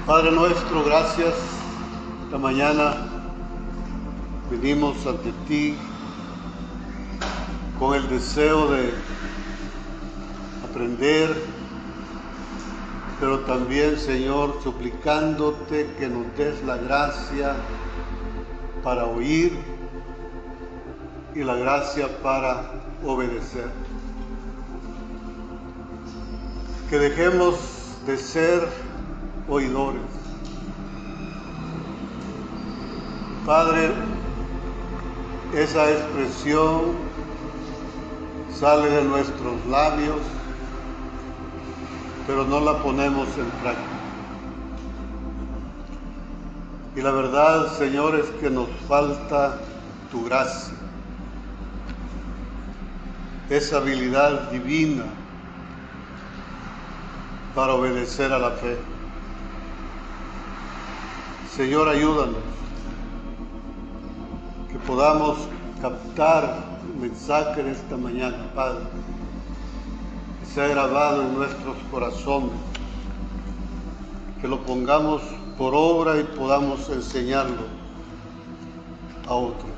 Padre nuestro, gracias. Esta mañana venimos ante ti con el deseo de aprender, pero también, Señor, suplicándote que nos des la gracia para oír y la gracia para obedecer. Que dejemos de ser oidores. Padre, esa expresión sale de nuestros labios, pero no la ponemos en práctica. Y la verdad, Señor, es que nos falta tu gracia, esa habilidad divina para obedecer a la fe. Señor, ayúdanos, que podamos captar el mensaje de esta mañana, Padre, que sea grabado en nuestros corazones, que lo pongamos por obra y podamos enseñarlo a otros.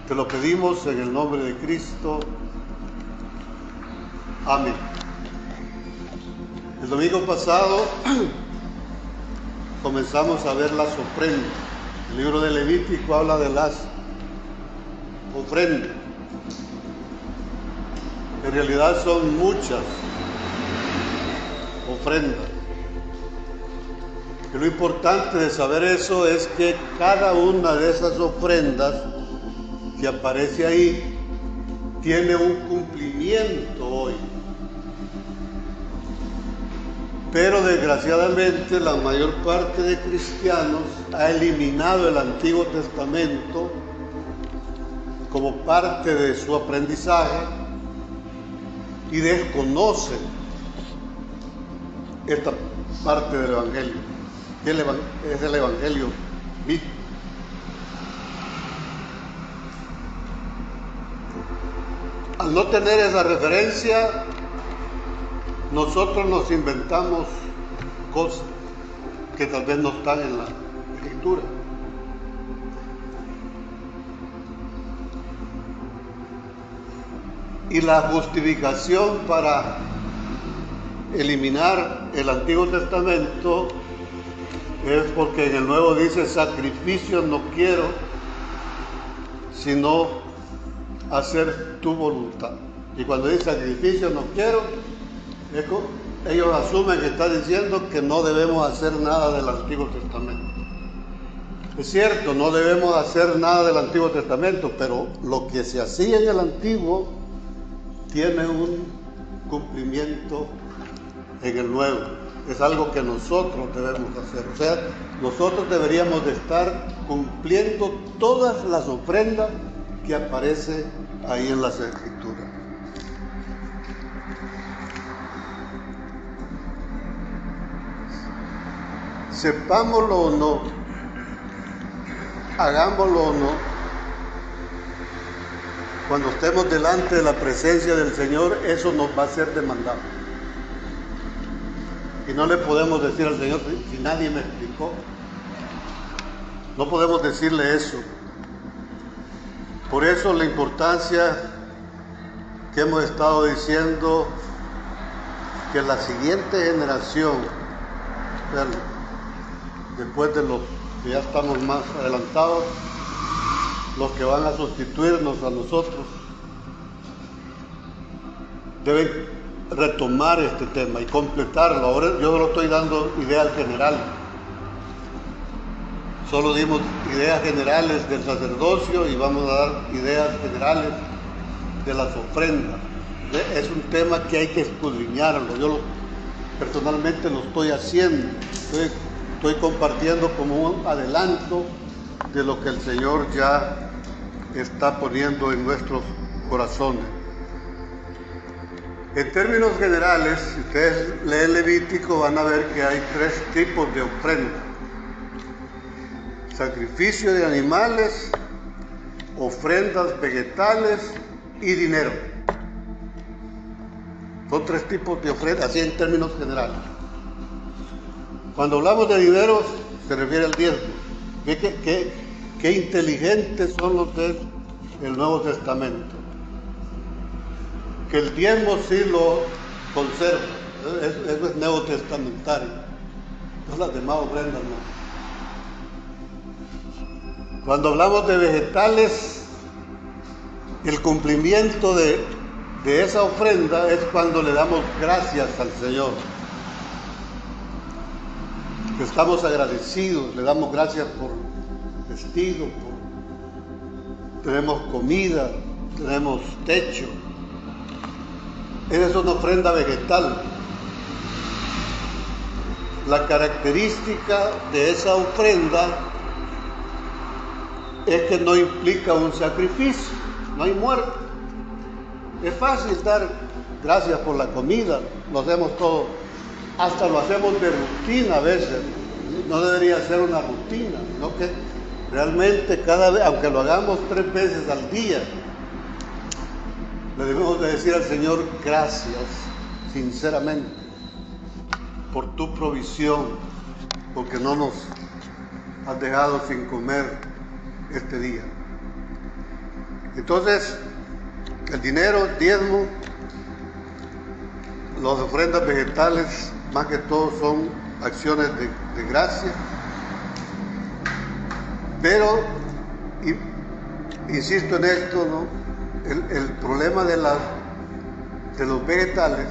Te lo pedimos en el nombre de Cristo. Amén. El domingo pasado comenzamos a ver las ofrendas. El libro de Levítico habla de las ofrendas. En realidad son muchas ofrendas. Y lo importante de saber eso es que cada una de esas ofrendas que aparece ahí tiene un cumplimiento hoy. Pero desgraciadamente la mayor parte de cristianos ha eliminado el Antiguo Testamento como parte de su aprendizaje y desconocen esta parte del Evangelio, que es el Evangelio mismo. Al no tener esa referencia, nosotros nos inventamos cosas que tal vez no están en la Escritura. Y la justificación para eliminar el Antiguo Testamento es porque en el Nuevo dice: sacrificios no quiero, sino hacer tu voluntad. Y cuando dice sacrificio no quiero, ellos asumen que está diciendo que no debemos hacer nada del Antiguo Testamento. Es cierto, no debemos hacer nada del Antiguo Testamento, pero lo que se hacía en el Antiguo tiene un cumplimiento en el Nuevo. Es algo que nosotros debemos hacer. O sea, nosotros deberíamos de estar cumpliendo todas las ofrendas que aparecen ahí en las Escrituras. Sepámoslo o no, hagámoslo o no, cuando estemos delante de la presencia del Señor, eso nos va a ser demandado. Y no le podemos decir al Señor: si nadie me explicó. No podemos decirle eso. Por eso la importancia que hemos estado diciendo, que la siguiente generación, después de los que ya estamos más adelantados, los que van a sustituirnos a nosotros, deben retomar este tema y completarlo. Ahora yo no estoy dando ideas generales, solo dimos ideas generales del sacerdocio y vamos a dar ideas generales de las ofrendas. Es un tema que hay que escudriñarlo. Yo personalmente lo estoy haciendo, estoy compartiendo como un adelanto de lo que el Señor ya está poniendo en nuestros corazones. En términos generales, si ustedes leen Levítico, van a ver que hay 3 tipos de ofrendas: sacrificio de animales, ofrendas vegetales y dinero. Son 3 tipos de ofrendas, así en términos generales. Cuando hablamos de dinero, se refiere al diezmo. Qué inteligentes son los del Nuevo Testamento. Que el diezmo sí lo conserva. Eso es neotestamentario. No las demás ofrendas no. Cuando hablamos de vegetales, el cumplimiento de esa ofrenda es cuando le damos gracias al Señor. Estamos agradecidos, le damos gracias por vestido, tenemos comida, tenemos techo. Esa es una ofrenda vegetal. La característica de esa ofrenda es que no implica un sacrificio, no hay muerte. Es fácil dar gracias por la comida, lo hacemos todo, hasta lo hacemos de rutina a veces. No debería ser una rutina, sino que realmente cada vez, aunque lo hagamos 3 veces al día, le debemos de decir al Señor gracias, sinceramente, por tu provisión, porque no nos has dejado sin comer este día. Entonces, el dinero, el diezmo, las ofrendas vegetales, más que todo son acciones de gracia. Pero, insisto en esto, ¿no? El problema de los vegetales,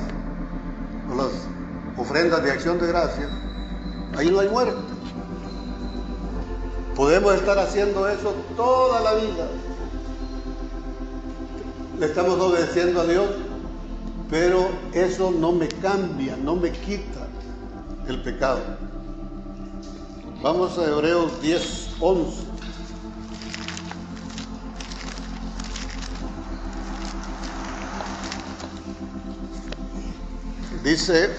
o las ofrendas de acción de gracia, ahí no hay muerte. Podemos estar haciendo eso toda la vida. Le estamos obedeciendo a Dios, pero eso no me cambia, no me quita el pecado. Vamos a Hebreos 10:11. Dice: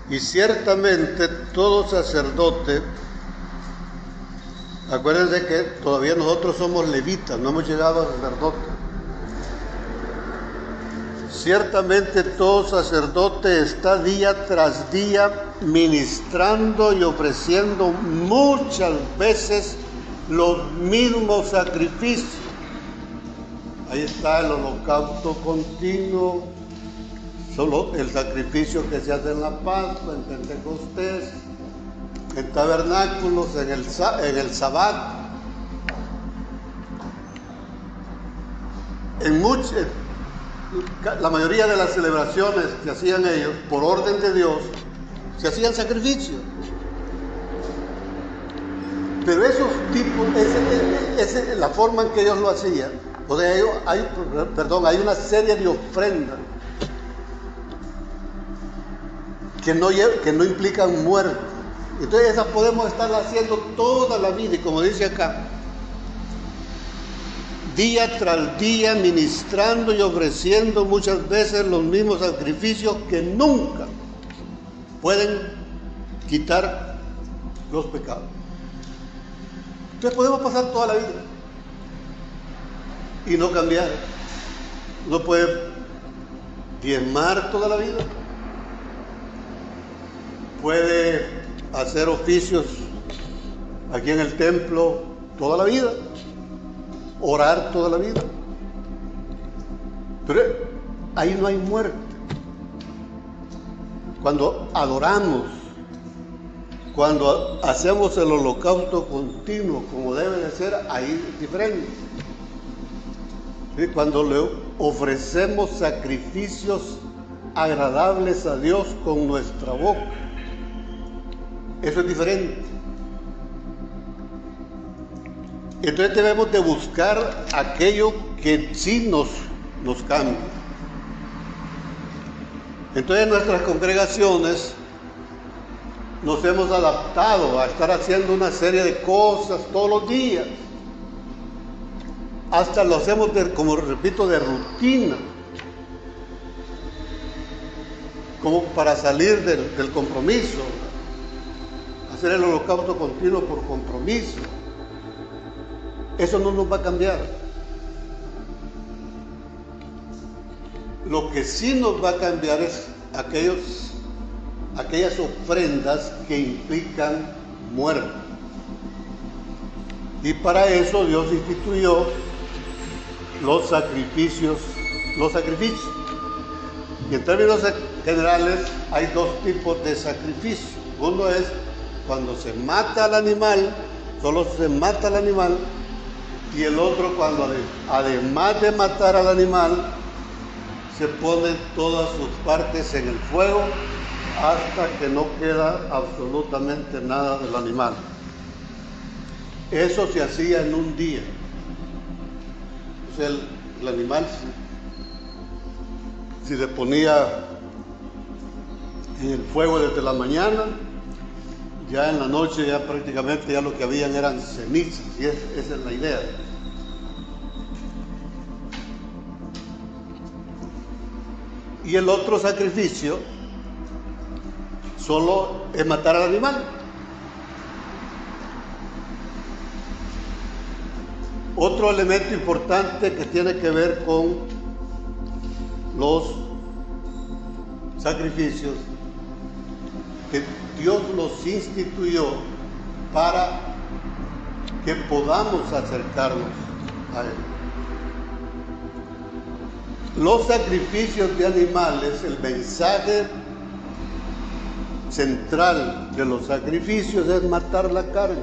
y ciertamente todo sacerdote, acuérdense que todavía nosotros somos levitas, no hemos llegado a sacerdote. Ciertamente todo sacerdote está día tras día ministrando y ofreciendo muchas veces los mismos sacrificios. Ahí está el holocausto continuo, solo el sacrificio que se hace en la Pascua, en Pentecostés, en tabernáculos, en el Sabbat, la mayoría de las celebraciones que hacían ellos, por orden de Dios, se hacían sacrificios. Pero esos tipos, la forma en que ellos lo hacían, o sea, hay una serie de ofrendas que no implican muerte. Entonces esas podemos estar haciendo toda la vida, y como dice acá, día tras día ministrando y ofreciendo muchas veces los mismos sacrificios que nunca pueden quitar los pecados. Entonces podemos pasar toda la vida y no cambiar. Uno puede diezmar toda la vida, puede hacer oficios aquí en el templo toda la vida, orar toda la vida, pero ahí no hay muerte. Cuando adoramos, cuando hacemos el holocausto continuo como debe de ser, ahí es diferente. ¿Sí? Cuando le ofrecemos sacrificios agradables a Dios con nuestra boca, eso es diferente. Entonces debemos de buscar aquello que sí nos cambia. Entonces en nuestras congregaciones nos hemos adaptado a estar haciendo una serie de cosas todos los días. Hasta lo hacemos, como repito, de rutina. Como para salir del compromiso. Hacer el holocausto continuo por compromiso. Eso no nos va a cambiar. Lo que sí nos va a cambiar es aquellos aquellas ofrendas que implican muerte. Y para eso Dios instituyó los sacrificios. Y en términos generales hay dos tipos de sacrificios. Uno es cuando se mata al animal, solo se mata al animal, y el otro cuando además de matar al animal, se ponen todas sus partes en el fuego hasta que no queda absolutamente nada del animal. Eso se hacía en un día. O sea, el animal, si se ponía en el fuego desde la mañana, ya en la noche ya prácticamente ya lo que habían eran cenizas, y esa es la idea. Y el otro sacrificio solo es matar al animal. Otro elemento importante que tiene que ver con los sacrificios, que Dios los instituyó para que podamos acercarnos a Él. Los sacrificios de animales, el mensaje central de los sacrificios es matar la carne,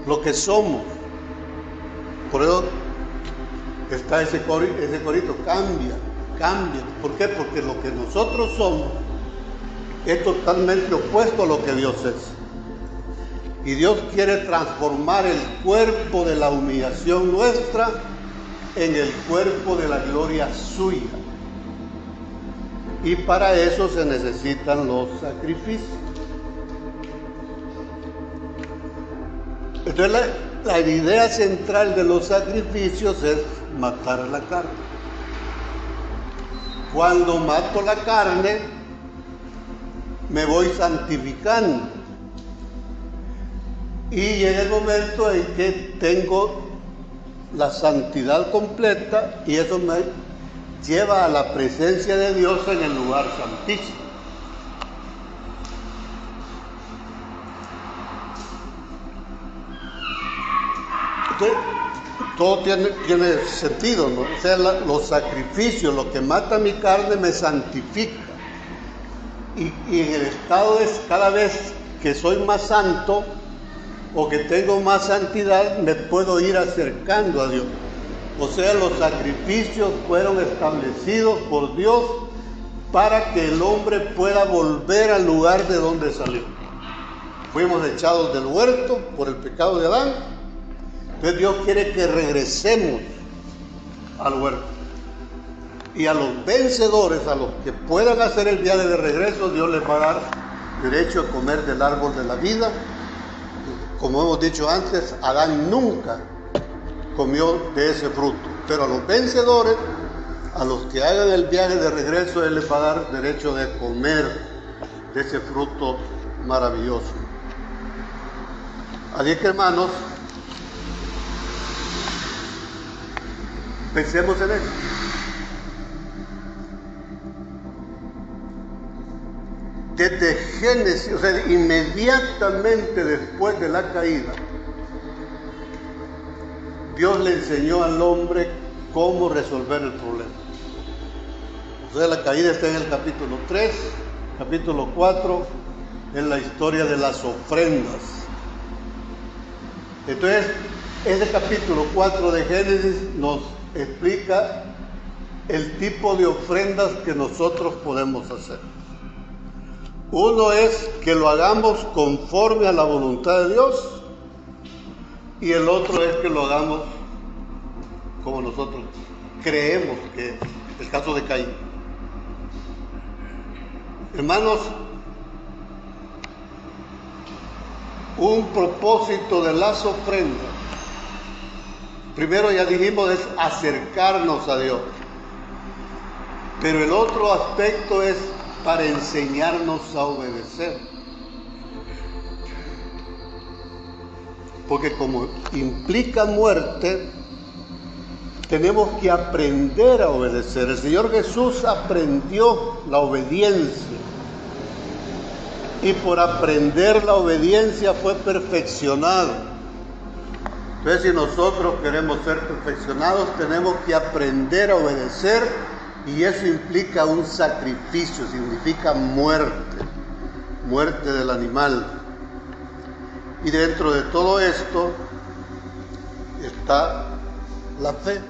lo que somos. Por eso está ese corito, cambia. ¿Por qué? Porque lo que nosotros somos es totalmente opuesto a lo que Dios es. Y Dios quiere transformar el cuerpo de la humillación nuestra en el cuerpo de la gloria suya. Y para eso se necesitan los sacrificios. Entonces la idea central de los sacrificios es matar a la carne. Cuando mato la carne, me voy santificando. Y llega el momento en que tengo la santidad completa y eso me lleva a la presencia de Dios en el lugar santísimo. Entonces, todo tiene sentido, ¿no? O sea, los sacrificios, lo que mata mi carne me santifica. Y en el estado es cada vez que soy más santo o que tengo más santidad, me puedo ir acercando a Dios. O sea, los sacrificios fueron establecidos por Dios para que el hombre pueda volver al lugar de donde salió. Fuimos echados del huerto por el pecado de Adán. Entonces Dios quiere que regresemos al huerto. Y a los vencedores, a los que puedan hacer el viaje de regreso, Dios les va a dar derecho a comer del árbol de la vida. Como hemos dicho antes, Adán nunca comió de ese fruto. Pero a los vencedores, a los que hagan el viaje de regreso, Él les va a dar derecho de comer de ese fruto maravilloso. Así que, hermanos, pensemos en eso. Desde Génesis, o sea, inmediatamente después de la caída, Dios le enseñó al hombre cómo resolver el problema. O sea, la caída está en el capítulo 3, capítulo 4, en la historia de las ofrendas. Entonces, ese capítulo 4 de Génesis nos explica el tipo de ofrendas que nosotros podemos hacer. Uno es que lo hagamos conforme a la voluntad de Dios y el otro es que lo hagamos como nosotros creemos que es el caso de Caín. Hermanos, un propósito de las ofrendas, primero ya dijimos, es acercarnos a Dios, pero el otro aspecto es para enseñarnos a obedecer. Porque como implica muerte, tenemos que aprender a obedecer. El Señor Jesús aprendió la obediencia. Y por aprender la obediencia fue perfeccionado. Entonces, si nosotros queremos ser perfeccionados, tenemos que aprender a obedecer, y eso implica un sacrificio, significa muerte del animal. Y dentro de todo esto está la fe.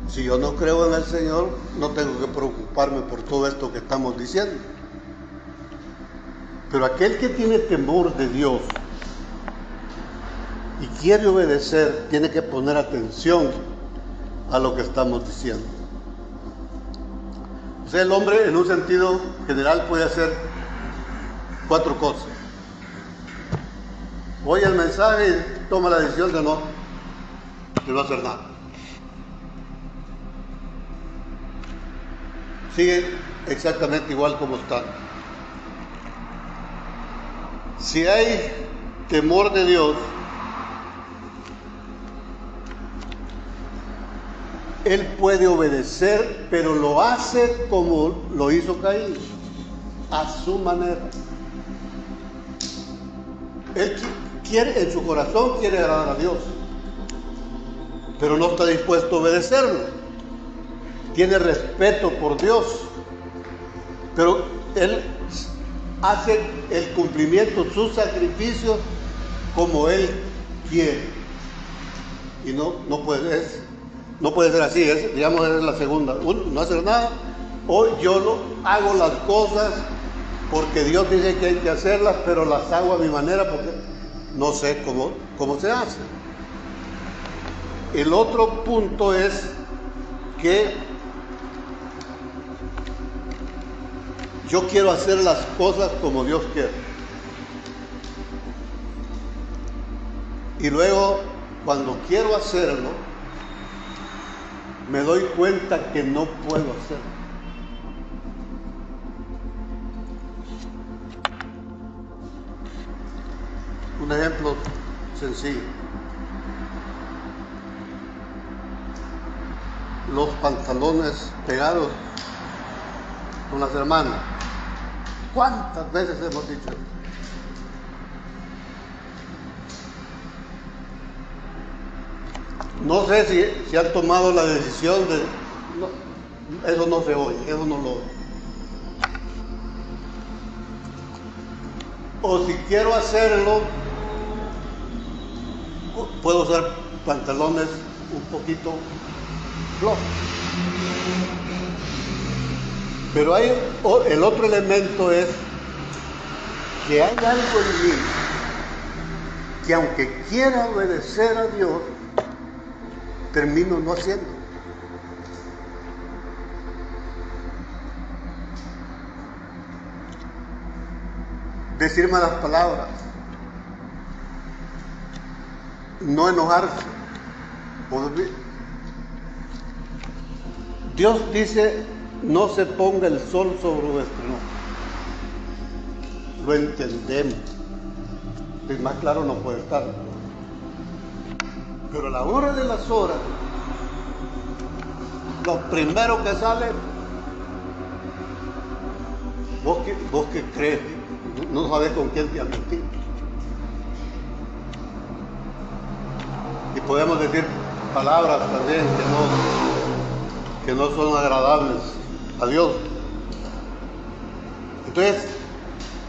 Si yo no creo en el Señor, no tengo que preocuparme por todo esto que estamos diciendo. Pero aquel que tiene temor de Dios y quiere obedecer, tiene que poner atención a lo que estamos diciendo. O sea, el hombre en un sentido general puede hacer 4 cosas. Oye el mensaje y toma la decisión de no hacer nada. Sigue exactamente igual como está. Si hay temor de Dios, él puede obedecer, pero lo hace como lo hizo Caín, a su manera. Él quiere, en su corazón quiere agradar a Dios, pero no está dispuesto a obedecerlo. Tiene respeto por Dios, pero él hace el cumplimiento, sus sacrificios, como él quiere. Y no puede ser así, digamos, es la segunda. No hacer nada, o yo hago las cosas porque Dios dice que hay que hacerlas, pero las hago a mi manera porque no sé cómo se hace. El otro punto es que yo quiero hacer las cosas como Dios quiere. Y luego, cuando quiero hacerlo, me doy cuenta que no puedo hacerlo. Un ejemplo sencillo. Los pantalones pegados con las hermanas. ¿Cuántas veces hemos dicho? No sé si han tomado la decisión de... No, eso no se oye, eso no lo oye. O si quiero hacerlo, puedo usar pantalones un poquito flojos. Pero el otro elemento es que hay algo en mí que, aunque quiera obedecer a Dios, termino no haciendo. Decir malas palabras, no enojarse. Dios dice: no se ponga el sol sobre vuestro enojo. Lo entendemos. Es más claro no puede estar. Pero a la hora de las horas, lo primero que sale, vos que crees, no sabes con quién te has metido. Y podemos decir palabras también que no son agradables a Dios. Entonces,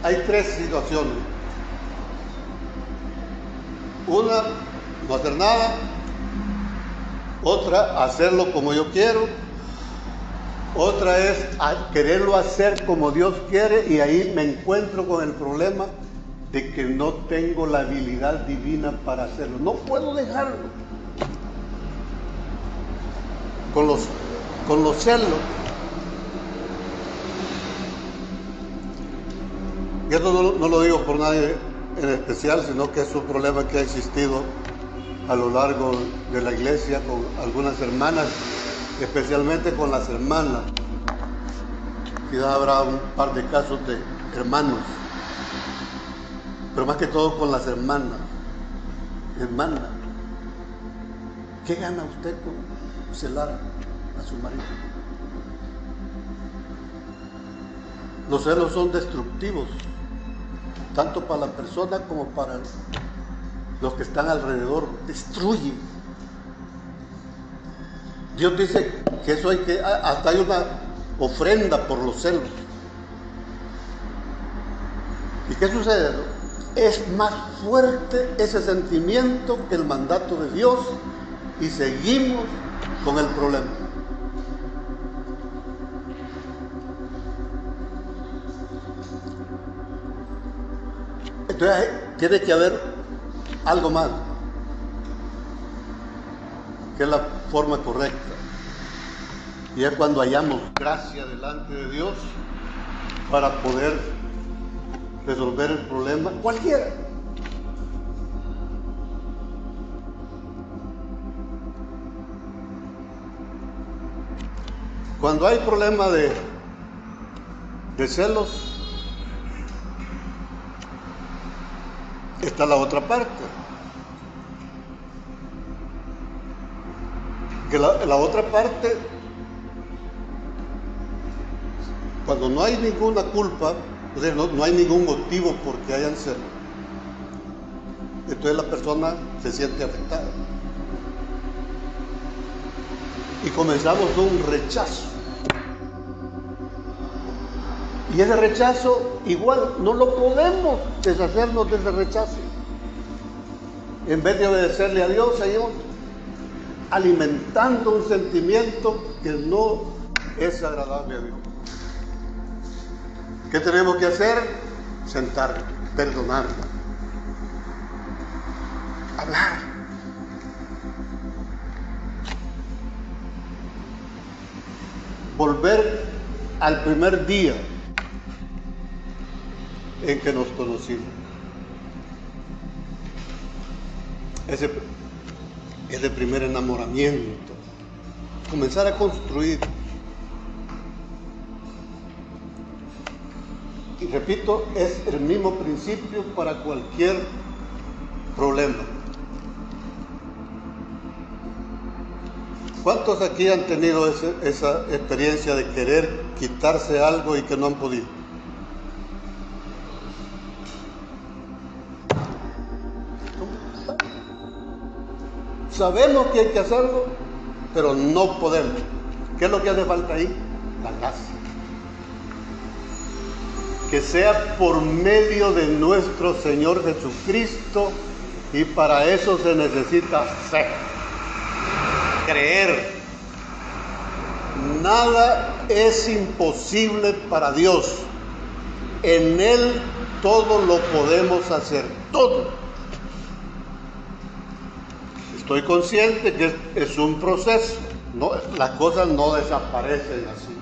hay 3 situaciones. Una, no hacer nada. Otra, hacerlo como yo quiero. Otra es quererlo hacer como Dios quiere, y ahí me encuentro con el problema de que no tengo la habilidad divina para hacerlo. No puedo dejarlo. Con los celos. Y esto no lo digo por nadie en especial, sino que es un problema que ha existido a lo largo de la iglesia con algunas hermanas, especialmente con las hermanas. Quizás habrá un par de casos de hermanos, pero más que todo con las hermanas, ¿Qué gana usted con celar a su marido? Los celos son destructivos, tanto para la persona como para los que están alrededor. Destruyen. Dios dice que eso hasta hay una ofrenda por los celos. ¿Y qué sucede? Es más fuerte ese sentimiento que el mandato de Dios y seguimos con el problema. Entonces tiene que haber algo más, que es la forma correcta. Y es cuando hallamos gracia delante de Dios para poder resolver el problema cualquiera. Cuando hay problema de celos, está la otra parte. Que la otra parte, cuando no hay ninguna culpa, o sea, no hay ningún motivo por que hayan celos, entonces la persona se siente afectada. Y comenzamos un rechazo. Y ese rechazo, igual, no lo podemos deshacernos de ese rechazo. En vez de obedecerle a Dios, seguimos alimentando un sentimiento que no es agradable a Dios. ¿Qué tenemos que hacer? Sentarnos, perdonarnos, hablar. Volver al primer día en que nos conocimos. Ese primer enamoramiento. Comenzar a construir. Y repito, es el mismo principio para cualquier problema. ¿Cuántos aquí han tenido esa experiencia de querer quitarse algo y que no han podido? Sabemos que hay que hacerlo, pero no podemos. ¿Qué es lo que hace falta ahí? La gracia. Que sea por medio de nuestro Señor Jesucristo, y para eso se necesita fe. Creer. Nada es imposible para Dios. En Él todo lo podemos hacer, todo. Estoy consciente que es un proceso. No, las cosas no desaparecen así,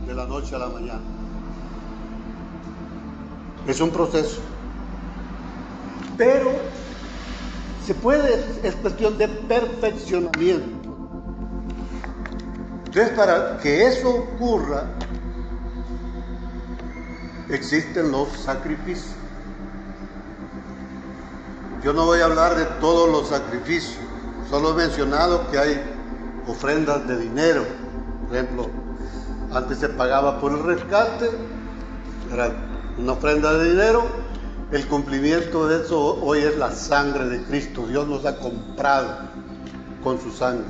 de la noche a la mañana. Es un proceso. Pero se puede, es cuestión de perfeccionamiento. Entonces, para que eso ocurra, existen los sacrificios. Yo no voy a hablar de todos los sacrificios, solo he mencionado que hay ofrendas de dinero. Por ejemplo, antes se pagaba por el rescate, era una ofrenda de dinero. El cumplimiento de eso hoy es la sangre de Cristo. Dios nos ha comprado con su sangre.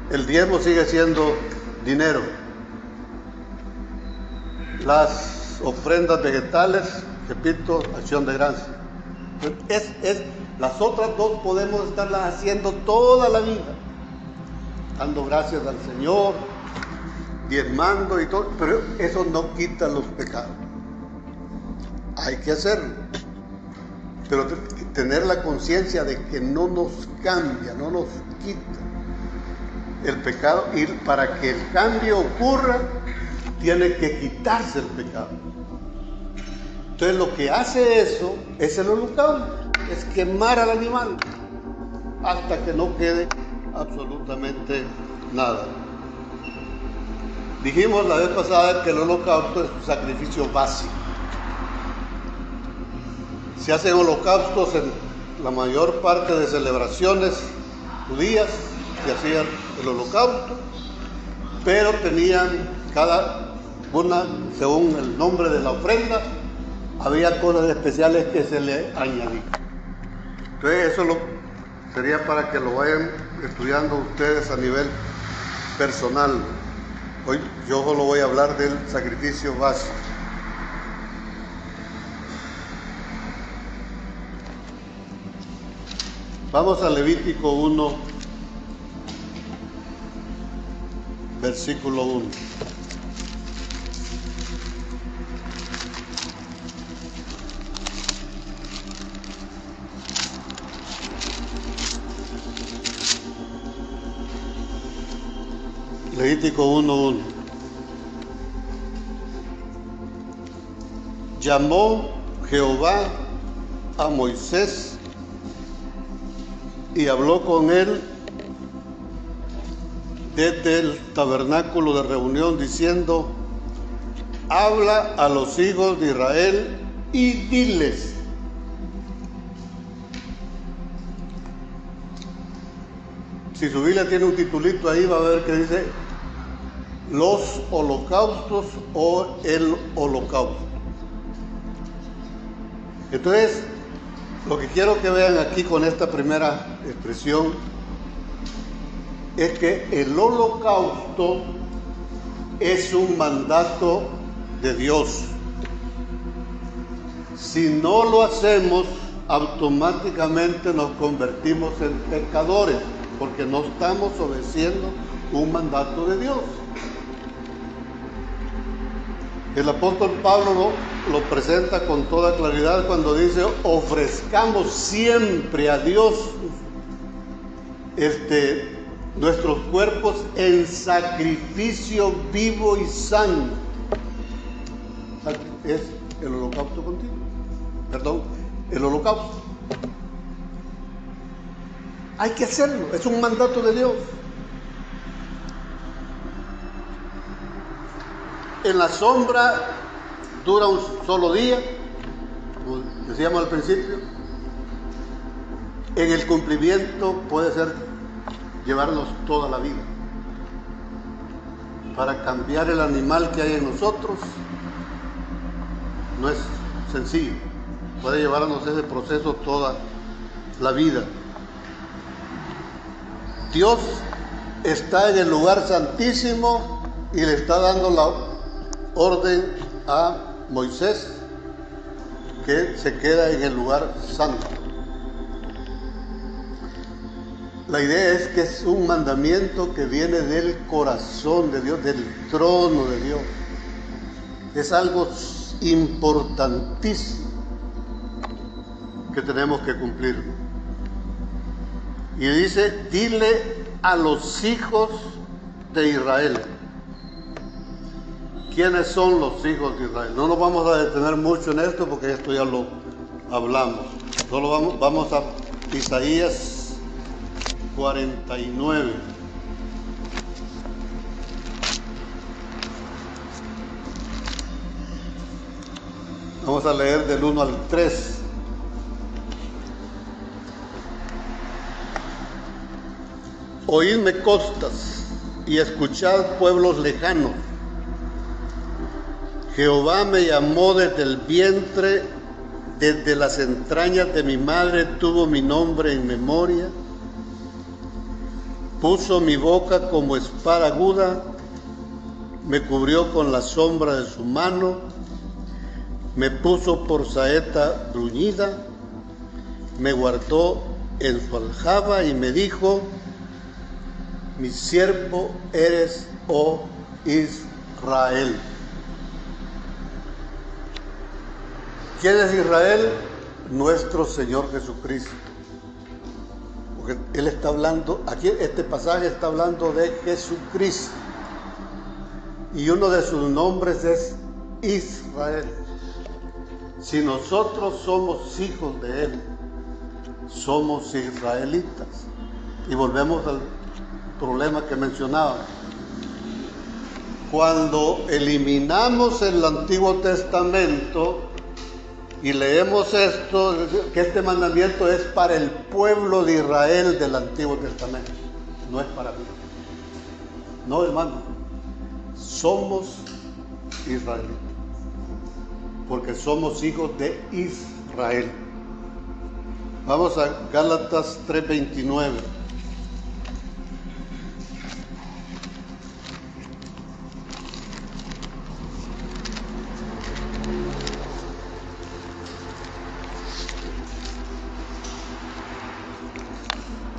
El diezmo sigue siendo dinero. Las ofrendas vegetales, repito, acción de gracia. Las otras dos podemos estarlas haciendo toda la vida, dando gracias al Señor, diezmando y todo, pero eso no quita los pecados. Hay que hacerlo, pero tener la conciencia de que no nos cambia, no nos quita el pecado, y para que el cambio ocurra tiene que quitarse el pecado. Entonces lo que hace eso es el holocausto, es quemar al animal hasta que no quede absolutamente nada. Dijimos la vez pasada que el holocausto es un sacrificio básico. Se hacen holocaustos en la mayor parte de celebraciones judías, se hacía el holocausto, pero tenían cada una, según el nombre de la ofrenda, había cosas especiales que se le añadían. Entonces eso sería para que lo vayan estudiando ustedes a nivel personal. Hoy yo solo voy a hablar del sacrificio básico. Vamos a Levítico 1, versículo 1. Levítico 1:1. Llamó Jehová a Moisés y habló con él desde el tabernáculo de reunión diciendo: habla a los hijos de Israel y diles. Si su Biblia tiene un titulito ahí, va a ver que dice los holocaustos o el holocausto. Entonces, lo que quiero que vean aquí con esta primera expresión es que el holocausto es un mandato de Dios. Si no lo hacemos, automáticamente nos convertimos en pecadores, porque no estamos obedeciendo un mandato de Dios. El apóstol Pablo lo presenta con toda claridad cuando dice: ofrezcamos siempre a Dios nuestros cuerpos en sacrificio vivo y santo. Es el holocausto continuo. Perdón, el holocausto. Hay que hacerlo, es un mandato de Dios. En la sombra dura un solo día, como decíamos al principio. En el cumplimiento puede ser llevarnos toda la vida. Para cambiar el animal que hay en nosotros no es sencillo. Puede llevarnos ese proceso toda la vida. Dios está en el lugar santísimo y le está dando la orden a Moisés que se queda en el lugar santo. La idea es que es un mandamiento que viene del corazón de Dios, del trono de Dios. Es algo importantísimo que tenemos que cumplir. Y dice: dile a los hijos de Israel. ¿Quiénes son los hijos de Israel? No nos vamos a detener mucho en esto porque esto ya lo hablamos. Solo vamos a Isaías 49. Vamos a leer del 1 al 3. Oídme costas y escuchad pueblos lejanos. Jehová me llamó desde el vientre, desde las entrañas de mi madre tuvo mi nombre en memoria. Puso mi boca como espada aguda, me cubrió con la sombra de su mano, me puso por saeta bruñida, me guardó en su aljaba y me dijo: mi siervo eres, oh Israel. ¿Quién es Israel? Nuestro Señor Jesucristo. Porque Él está hablando, aquí este pasaje está hablando de Jesucristo. Y uno de sus nombres es Israel. Si nosotros somos hijos de Él, somos israelitas. Y volvemos al problema que mencionaba. Cuando eliminamos el Antiguo Testamento, y leemos esto, que este mandamiento es para el pueblo de Israel del Antiguo Testamento, no es para mí. No, hermano, somos israelitas, porque somos hijos de Israel. Vamos a Gálatas 3:29.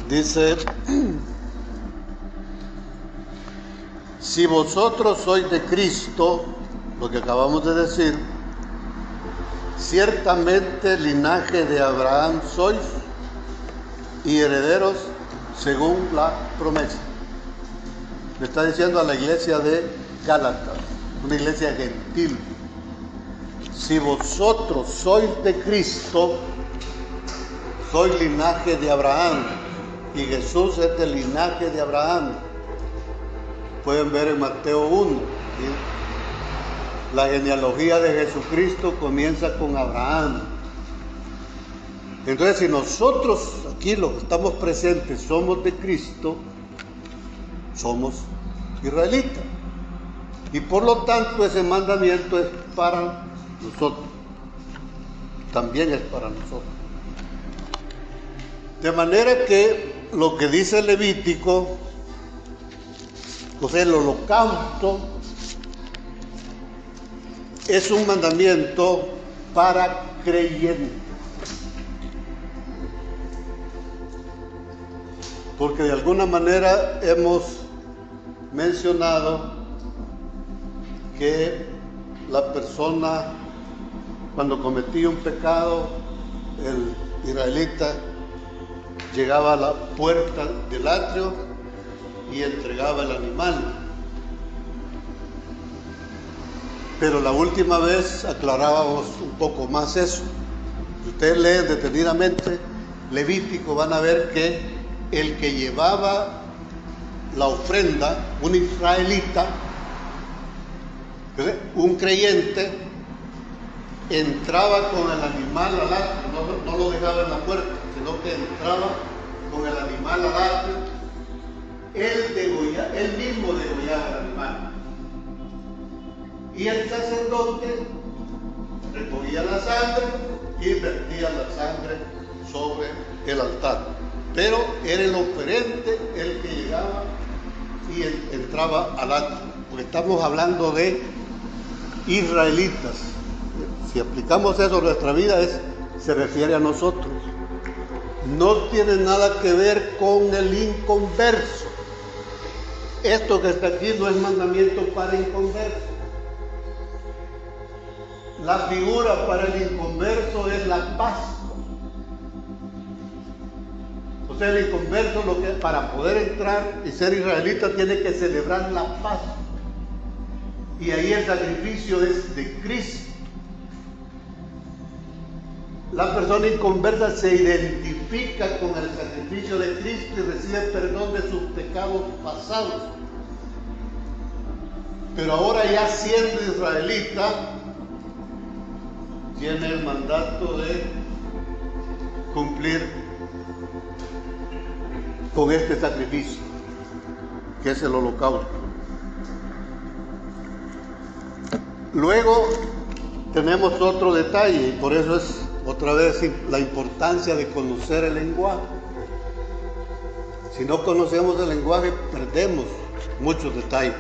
Dice: si vosotros sois de Cristo, lo que acabamos de decir, ciertamente linaje de Abraham sois y herederos según la promesa. Le está diciendo a la iglesia de Gálatas, una iglesia gentil: si vosotros sois de Cristo, sois linaje de Abraham, y Jesús es del linaje de Abraham. Pueden ver en Mateo 1, ¿sí? La genealogía de Jesucristo comienza con Abraham. Entonces, si nosotros aquí los que estamos presentes somos de Cristo, somos israelitas, y por lo tanto ese mandamiento es para nosotros, también es para nosotros. De manera que lo que dice Levítico, o sea, el holocausto, es un mandamiento para creyentes. Porque de alguna manera hemos mencionado que la persona, cuando cometía un pecado, el israelita llegaba a la puerta del atrio y entregaba el animal. Pero la última vez aclarábamos un poco más eso. Si ustedes leen detenidamente Levítico, van a ver que el que llevaba la ofrenda, un israelita, un creyente, entraba con el animal al atrio, no lo dejaba en la puerta, sino que entraba con el animal al atrio. Él mismo degollaba el animal. Y el sacerdote recogía la sangre y vertía la sangre sobre el altar. Pero era el oferente el que llegaba y entraba al atrio, porque estamos hablando de israelitas. Si aplicamos eso a nuestra vida, se refiere a nosotros. No tiene nada que ver con el inconverso. Esto que está aquí no es mandamiento para inconverso. La figura para el inconverso es la Pascua. O sea, el inconverso, para poder entrar y ser israelita, tiene que celebrar la Pascua. Y ahí el sacrificio es de Cristo. La persona inconversa se identifica con el sacrificio de Cristo y recibe perdón de sus pecados pasados. Pero ahora, ya siendo israelita, tiene el mandato de cumplir con este sacrificio, que es el holocausto. Luego tenemos otro detalle, y por eso es otra vez la importancia de conocer el lenguaje. Si no conocemos el lenguaje, perdemos muchos detalles.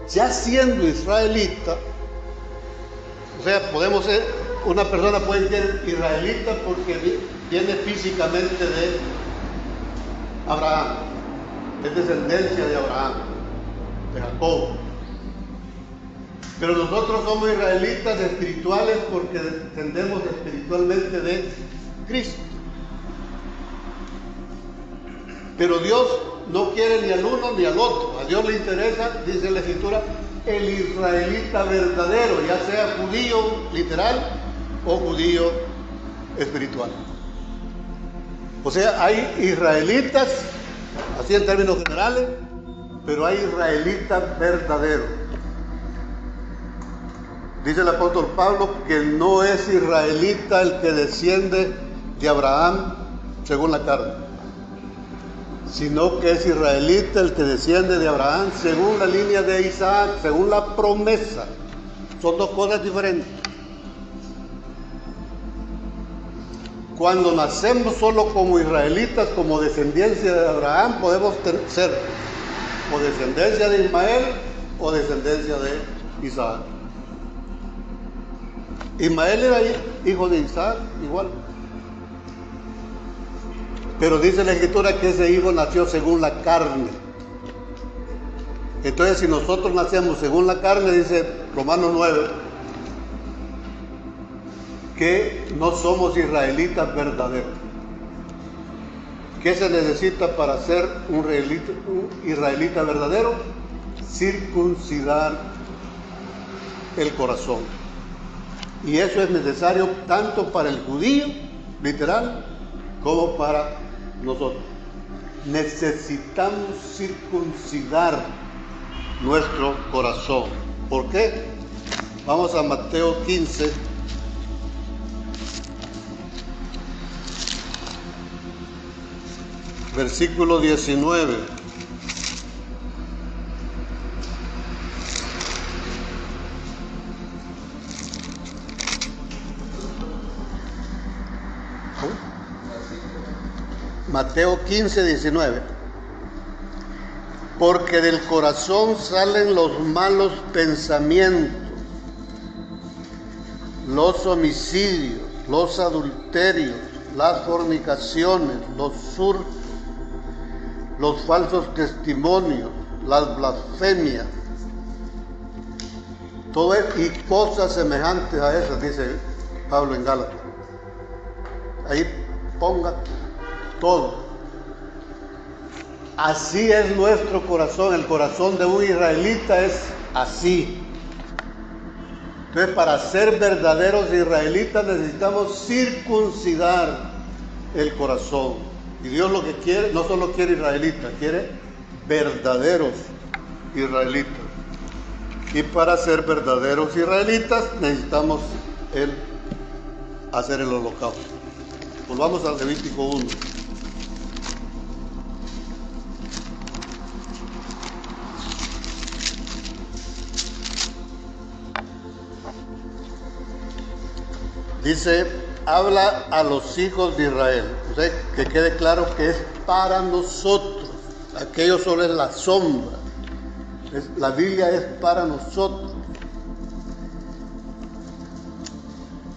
Ya siendo israelita, o sea, una persona puede ser israelita porque viene físicamente de Abraham, es descendencia de Abraham, de Jacob. Pero nosotros somos israelitas espirituales porque descendemos espiritualmente de Cristo. Pero Dios no quiere ni al uno ni al otro. A Dios le interesa, dice la Escritura, el israelita verdadero, ya sea judío literal o judío espiritual. O sea, hay israelitas, así en términos generales, pero hay israelitas verdaderos. Dice el apóstol Pablo que no es israelita el que desciende de Abraham según la carne, sino que es israelita el que desciende de Abraham según la línea de Isaac, según la promesa. Son dos cosas diferentes. Cuando nacemos solo como israelitas, como descendencia de Abraham, podemos ser o descendencia de Ismael o descendencia de Isaac. Ismael era hijo de Isaac, igual. Pero dice la Escritura que ese hijo nació según la carne. Entonces, si nosotros nacemos según la carne, dice Romanos 9, que no somos israelitas verdaderos. ¿Qué se necesita para ser un israelita verdadero? Circuncidar el corazón. Y eso es necesario tanto para el judío, literal, como para nosotros. Necesitamos circuncidar nuestro corazón. ¿Por qué? Vamos a Mateo 15. Versículo 19. Mateo 15, 19. Porque del corazón salen los malos pensamientos, los homicidios, los adulterios, las fornicaciones, los falsos testimonios, las blasfemias, todo y cosas semejantes a esas, dice Pablo en Gálatas. Ahí ponga todo. Así es nuestro corazón, el corazón de un israelita es así. Entonces, para ser verdaderos israelitas necesitamos circuncidar el corazón. Y Dios lo que quiere, no solo quiere israelitas, quiere verdaderos israelitas. Y para ser verdaderos israelitas necesitamos hacer el holocausto. Volvamos al Levítico 1. Dice, habla a los hijos de Israel. O sea, que quede claro que es para nosotros. Aquello solo es la sombra. La Biblia es para nosotros.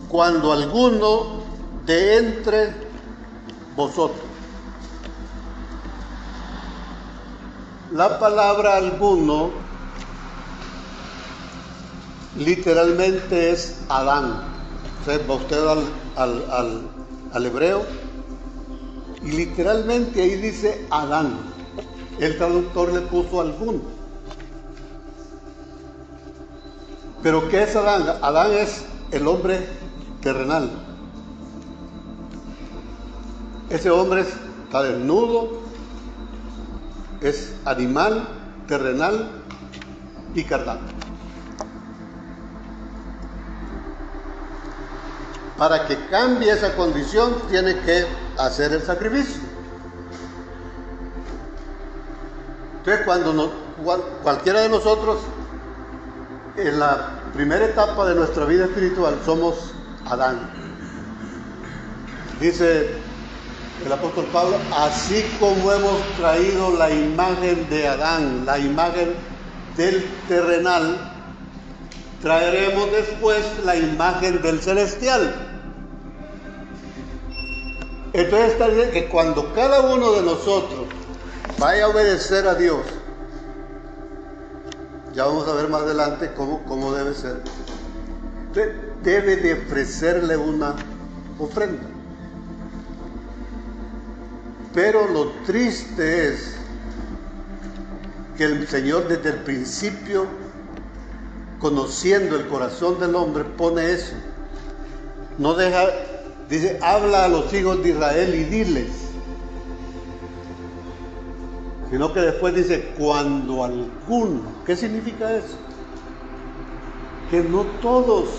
Cuando alguno de entre vosotros. La palabra alguno literalmente es Adán. Va usted al hebreo y literalmente ahí dice Adán. El traductor le puso alguno. Pero ¿qué es Adán? Adán es el hombre terrenal. Ese hombre está desnudo, es animal, terrenal y carnal. Para que cambie esa condición, tiene que hacer el sacrificio. Entonces, cualquiera de nosotros, en la primera etapa de nuestra vida espiritual, somos Adán. Dice el apóstol Pablo, así como hemos traído la imagen de Adán, la imagen del terrenal, traeremos después la imagen del celestial. Entonces está diciendo que cuando cada uno de nosotros vaya a obedecer a Dios, ya vamos a ver más adelante cómo debe ser, debe de ofrecerle una ofrenda. Pero lo triste es que el Señor desde el principio, conociendo el corazón del hombre, pone eso. No deja, dice, habla a los hijos de Israel y diles. Sino que después dice, cuando alguno. ¿Qué significa eso? que no todos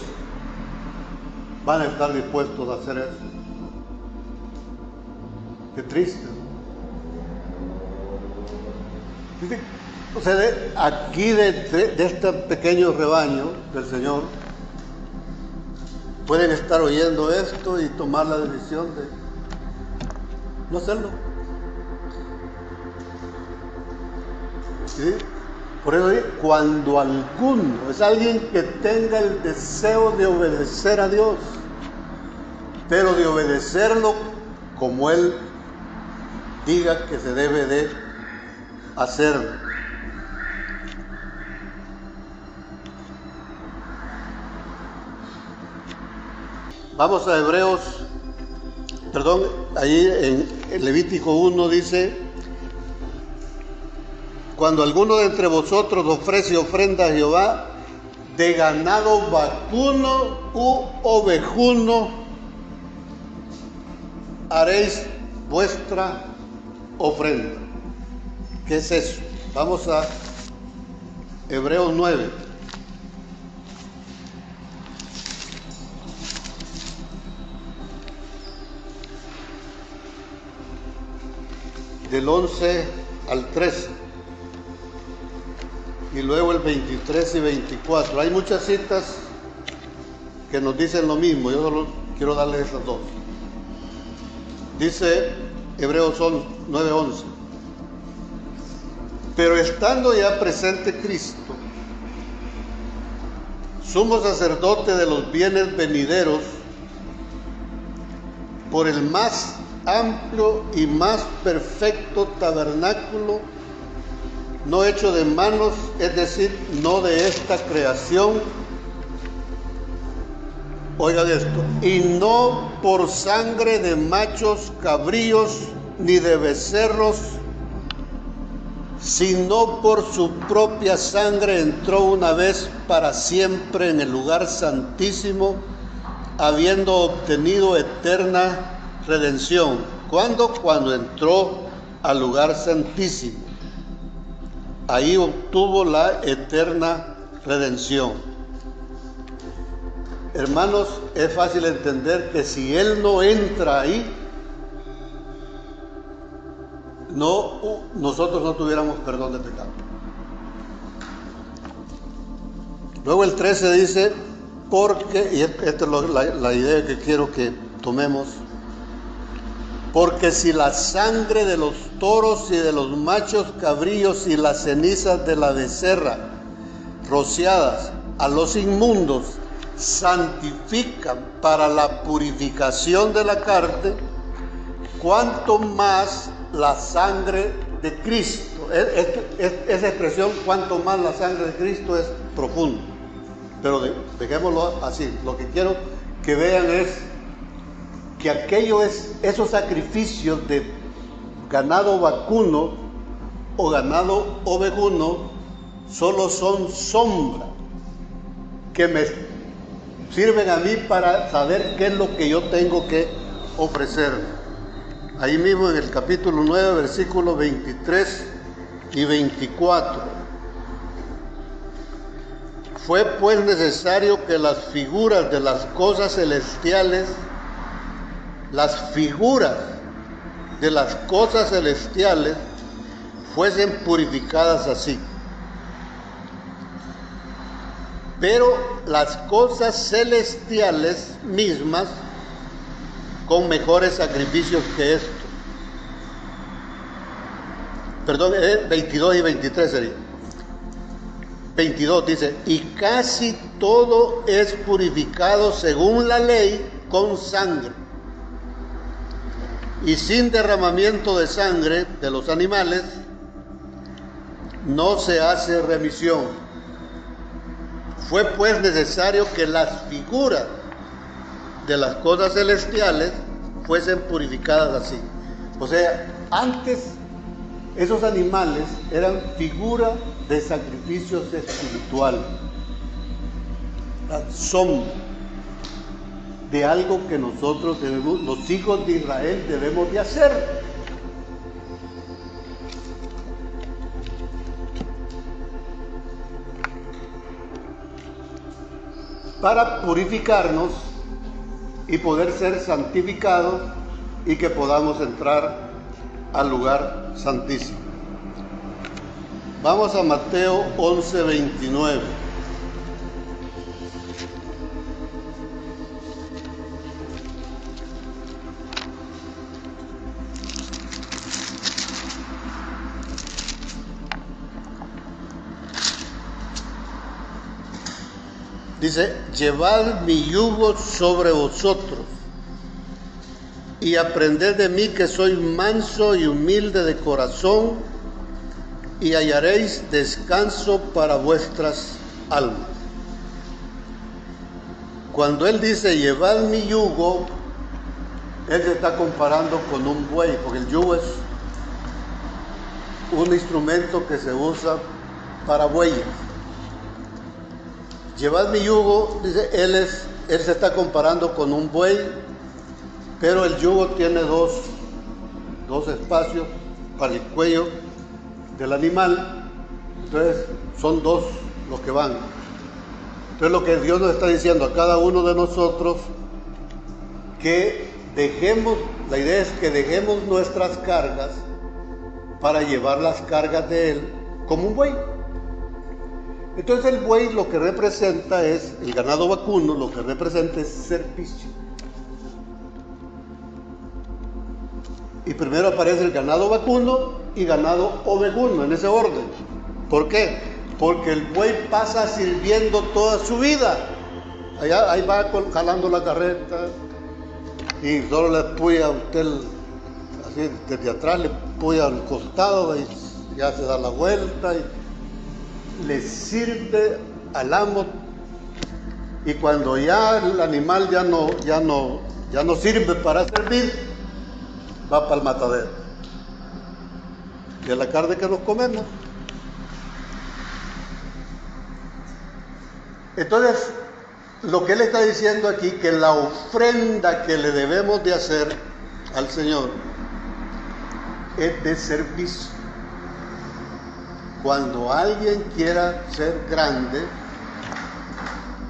van a estar dispuestos a hacer eso. Qué triste. O sea, aquí de este pequeño rebaño del Señor, pueden estar oyendo esto y tomar la decisión de no hacerlo. ¿Sí? Por eso, cuando alguno es alguien que tenga el deseo de obedecer a Dios, pero de obedecerlo como Él diga que se debe de hacerlo. Vamos a ahí en Levítico 1 dice: cuando alguno de entre vosotros ofrece ofrenda a Jehová de ganado vacuno u ovejuno, haréis vuestra ofrenda. ¿Qué es eso? Vamos a Hebreos 9. Del 11 al 13. Y luego el 23 y 24. Hay muchas citas que nos dicen lo mismo. Yo solo quiero darles esas dos. Dice Hebreos 9:11. Pero estando ya presente Cristo, sumo sacerdote de los bienes venideros, por el más amplio y más perfecto tabernáculo, no hecho de manos, es decir, no de esta creación. Oigan esto: y no por sangre de machos cabríos ni de becerros, sino por su propia sangre entró una vez para siempre en el lugar santísimo, habiendo obtenido eterna redención. ¿Cuándo? Cuando entró al lugar santísimo. Ahí obtuvo la eterna redención. Hermanos, es fácil entender que si Él no entra ahí, nosotros no tuviéramos perdón de pecado. Luego el 13 dice: porque, y esta es la idea que quiero que tomemos, porque si la sangre de los toros y de los machos cabríos y las cenizas de la becerra rociadas a los inmundos santifican para la purificación de la carne, cuanto más la sangre de Cristo. Esa expresión, cuanto más la sangre de Cristo, es profundo, pero dejémoslo así. Lo que quiero que vean es que esos sacrificios de ganado vacuno o ganado ovejuno solo son sombra que me sirven a mí para saber qué es lo que yo tengo que ofrecer. Ahí mismo en el capítulo 9, versículos 23 y 24. Fue pues necesario que las figuras de las cosas celestiales, fuesen purificadas así. Pero las cosas celestiales mismas con mejores sacrificios que esto. Perdón, 22 y 23 sería. 22 dice: y casi todo es purificado según la ley con sangre. Y sin derramamiento de sangre de los animales no se hace remisión. Fue pues necesario que las figuras de las cosas celestiales fuesen purificadas así. O sea, antes esos animales eran figura de sacrificios espirituales, son de algo que nosotros debemos, los hijos de Israel, debemos de hacer. para purificarnos y poder ser santificados y que podamos entrar al lugar santísimo. Vamos a Mateo 11:29. Dice: llevad mi yugo sobre vosotros y aprended de mí, que soy manso y humilde de corazón, y hallaréis descanso para vuestras almas. Cuando él dice llevad mi yugo, él se está comparando con un buey, porque el yugo es un instrumento que se usa para bueyes. Llevad mi yugo, dice, él se está comparando con un buey, pero el yugo tiene dos espacios para el cuello del animal, entonces son dos los que van. Entonces lo que Dios nos está diciendo a cada uno de nosotros, que dejemos, la idea es que dejemos nuestras cargas para llevar las cargas de Él como un buey. Entonces el buey lo que representa es, el ganado vacuno, lo que representa es servicio. Y primero aparece el ganado vacuno y ganado ovejuno, en ese orden. ¿Por qué? Porque el buey pasa sirviendo toda su vida. Ahí va jalando la carreta y solo le puya a usted, así desde atrás le puya al costado y ya se da la vuelta y le sirve al amo, y cuando ya el animal ya no sirve para servir, va para el matadero. Y es la carne que nos comemos. Entonces, lo que él está diciendo aquí, que la ofrenda que le debemos de hacer al Señor es de servicio. Cuando alguien quiera ser grande,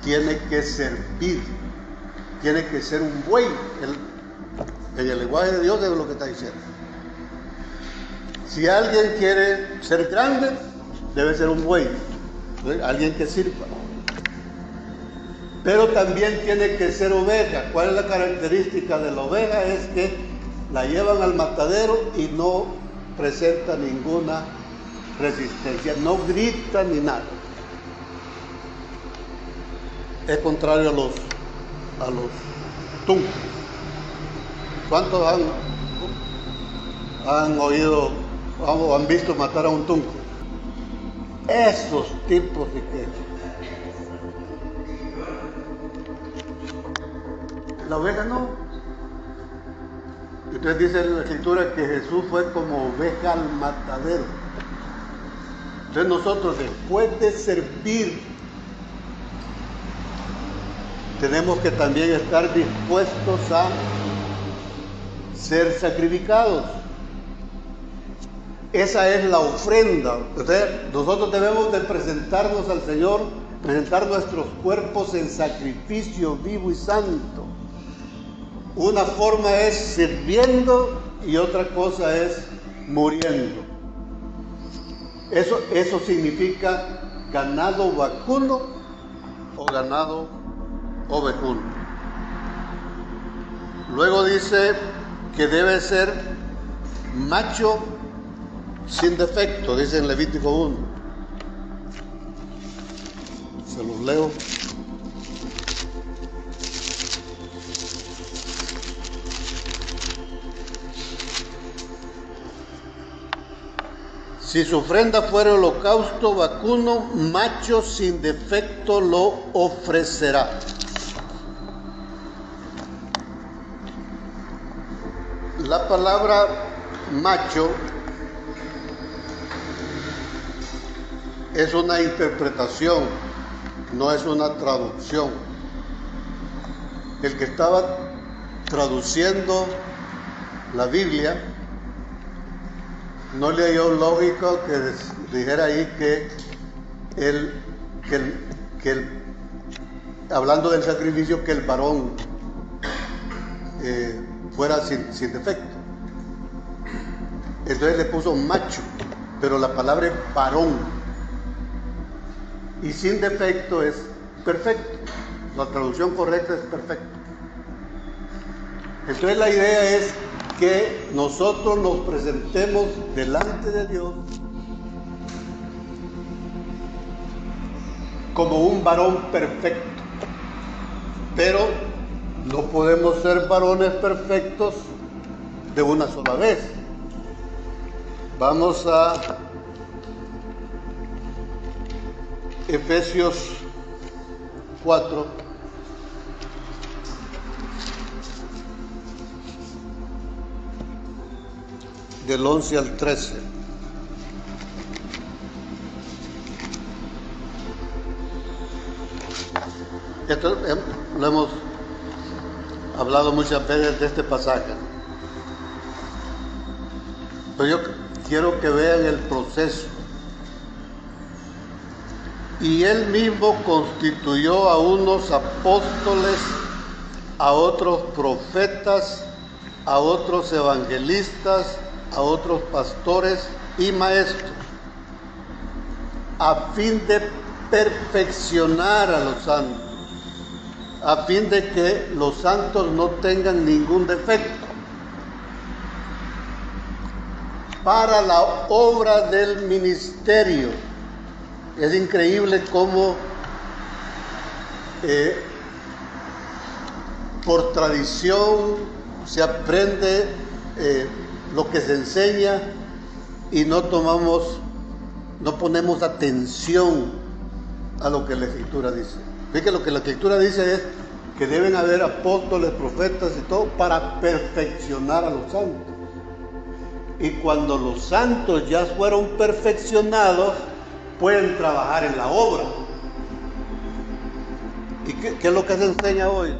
tiene que servir, tiene que ser un buey. En el lenguaje de Dios es lo que está diciendo. Si alguien quiere ser grande, debe ser un buey, alguien que sirva. Pero también tiene que ser oveja. ¿Cuál es la característica de la oveja? Es que la llevan al matadero y no presenta ninguna resistencia, no grita ni nada. Es contrario a los tuncos. ¿Cuántos han oído o han visto matar a un tunco? Esos tipos de que la oveja no. Entonces dice en la escritura que Jesús fue como oveja al matadero. Entonces nosotros, después de servir, tenemos que también estar dispuestos a ser sacrificados. Esa es la ofrenda. Entonces, nosotros debemos de presentarnos al Señor, presentar nuestros cuerpos en sacrificio vivo y santo. Una forma es sirviendo y otra cosa es muriendo. Eso significa ganado vacuno o ganado ovejuno. Luego dice que debe ser macho sin defecto, dice en Levítico 1. Se los leo. Si su ofrenda fuera holocausto vacuno, macho sin defecto lo ofrecerá. La palabra macho es una interpretación, no es una traducción. El que estaba traduciendo la Biblia no le dio lógico que dijera ahí que hablando del sacrificio, que el varón fuera sin defecto. Entonces le puso macho, pero la palabra es varón. Y sin defecto es perfecto. La traducción correcta es perfecto. Entonces la idea es que nosotros nos presentemos delante de Dios como un varón perfecto. Pero no podemos ser varones perfectos de una sola vez. Vamos a Efesios 4. Del 11 al 13. Esto lo hemos hablado muchas veces de este pasaje. Pero yo quiero que vean el proceso. Y él mismo constituyó a unos apóstoles, a otros profetas, a otros evangelistas, a otros pastores y maestros, a fin de perfeccionar a los santos, a fin de que los santos no tengan ningún defecto, para la obra del ministerio. Es increíble cómo por tradición se aprende lo que se enseña y no ponemos atención a lo que la Escritura dice. Fíjate, lo que la Escritura dice es que deben haber apóstoles, profetas y todo para perfeccionar a los santos. Y cuando los santos ya fueron perfeccionados, pueden trabajar en la obra. ¿Y qué es lo que se enseña hoy?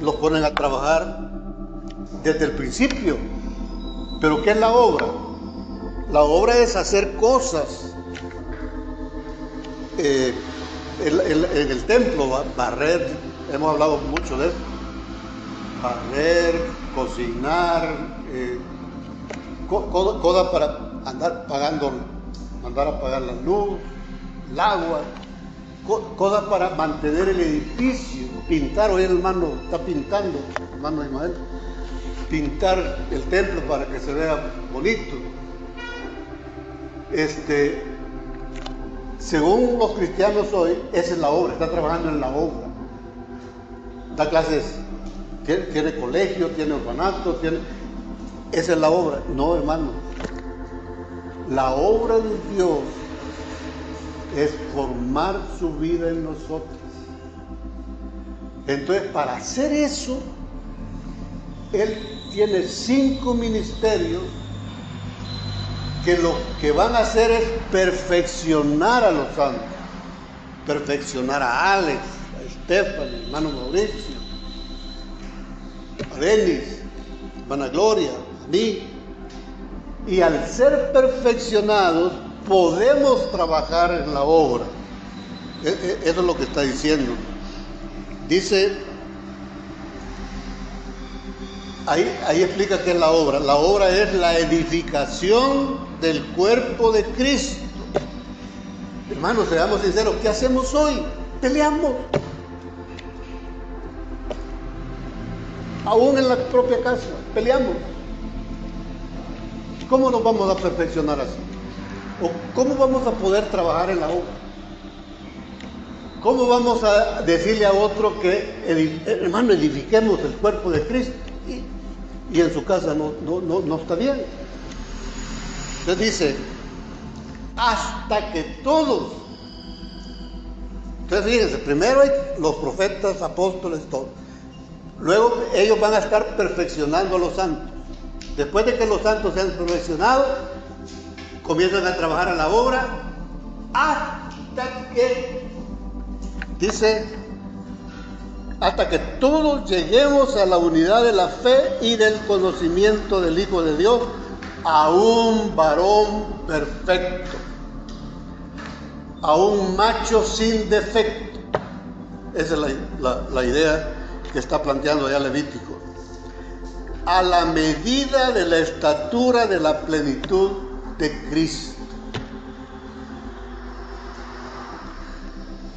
Los ponen a trabajar desde el principio. ¿Pero qué es la obra? La obra es hacer cosas. En el templo, barrer, hemos hablado mucho de eso. Barrer, cocinar, cosas para andar a pagar la luz, el agua, cosas para mantener el edificio, pintar. Hoy el hermano está pintando, el hermano Ismael, pintar el templo para que se vea bonito. Según los cristianos hoy, esa es la obra, está trabajando en la obra. Da clases, tiene colegio, tiene orfanato, esa es la obra. No, hermano. La obra de Dios es formar su vida en nosotros. Entonces, para hacer eso, Él tiene 5 ministerios que lo que van a hacer es perfeccionar a los santos. Perfeccionar a Alex, a Stephanie, hermano Mauricio, a Denis, hermana Gloria, a mí. Y al ser perfeccionados, podemos trabajar en la obra. Eso es lo que está diciendo. Dice, ahí explica qué es la obra. La obra es la edificación del cuerpo de Cristo. Hermanos, seamos sinceros, ¿qué hacemos hoy? Peleamos. Aún en la propia casa, peleamos. ¿Cómo nos vamos a perfeccionar así? ¿O cómo vamos a poder trabajar en la obra? ¿Cómo vamos a decirle a otro que, hermano, edifiquemos el cuerpo de Cristo? Y en su casa no está bien. Entonces dice, hasta que todos. Entonces fíjense, primero hay los profetas, apóstoles, todos. Luego ellos van a estar perfeccionando a los santos. Después de que los santos se han perfeccionado, comienzan a trabajar a la obra hasta que, dice, hasta que todos lleguemos a la unidad de la fe y del conocimiento del Hijo de Dios, a un varón perfecto, a un macho sin defecto. Esa es la idea que está planteando ya Levítico. A la medida de la estatura de la plenitud de Cristo.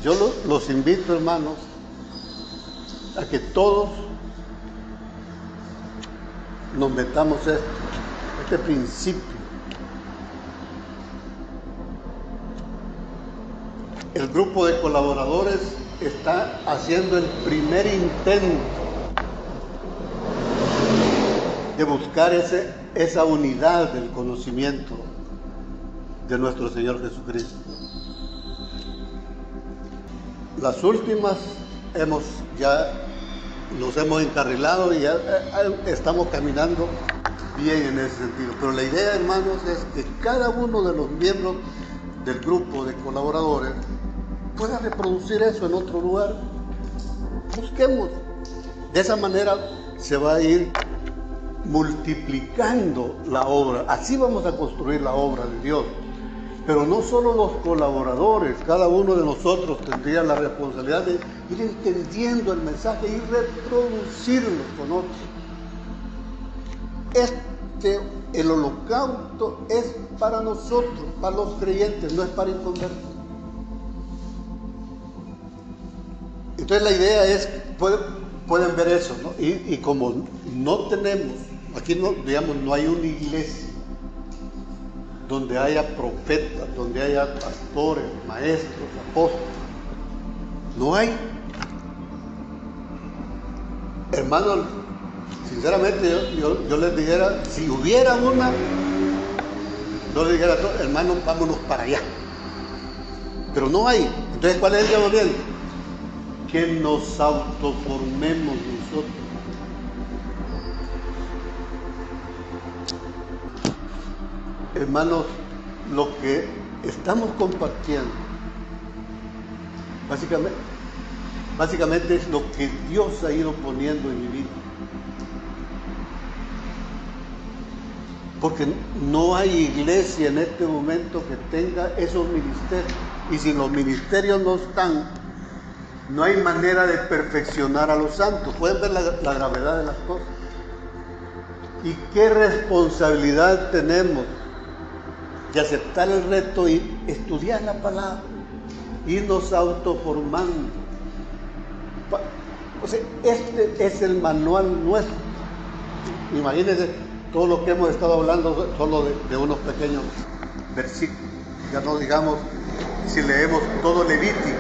Yo los invito, hermanos, a que todos nos metamos este principio. El grupo de colaboradores está haciendo el primer intento de buscar esa unidad del conocimiento de nuestro Señor Jesucristo. Las últimas nos hemos encarrilado y ya estamos caminando bien en ese sentido. Pero la idea, hermanos, es que cada uno de los miembros del grupo de colaboradores pueda reproducir eso en otro lugar. Busquemos. De esa manera se va a ir multiplicando la obra. Así vamos a construir la obra de Dios. Pero no solo los colaboradores, cada uno de nosotros tendría la responsabilidad de ir entendiendo el mensaje y reproducirlo con otros. El holocausto es para nosotros, para los creyentes, no es para inconversos. Entonces la idea es, pueden ver eso, ¿no? Y como no tenemos, aquí no hay una iglesia donde haya profetas, donde haya pastores, maestros, apóstoles. No hay. Hermanos, sinceramente yo les dijera, si hubiera una, yo les dijera a todos, hermanos, vámonos para allá. Pero no hay. Entonces, ¿cuál es el llamamiento? Que nos autoformemos nosotros. Hermanos, lo que estamos compartiendo básicamente es lo que Dios ha ido poniendo en mi vida. Porque no hay iglesia en este momento que tenga esos ministerios. Y si los ministerios no están, no hay manera de perfeccionar a los santos. Pueden ver la gravedad de las cosas. ¿Y qué responsabilidad tenemos de aceptar el reto y estudiar la palabra, irnos autoformando? O sea, este es el manual nuestro. Imagínense todo lo que hemos estado hablando solo de unos pequeños versículos. Ya no digamos si leemos todo Levítico.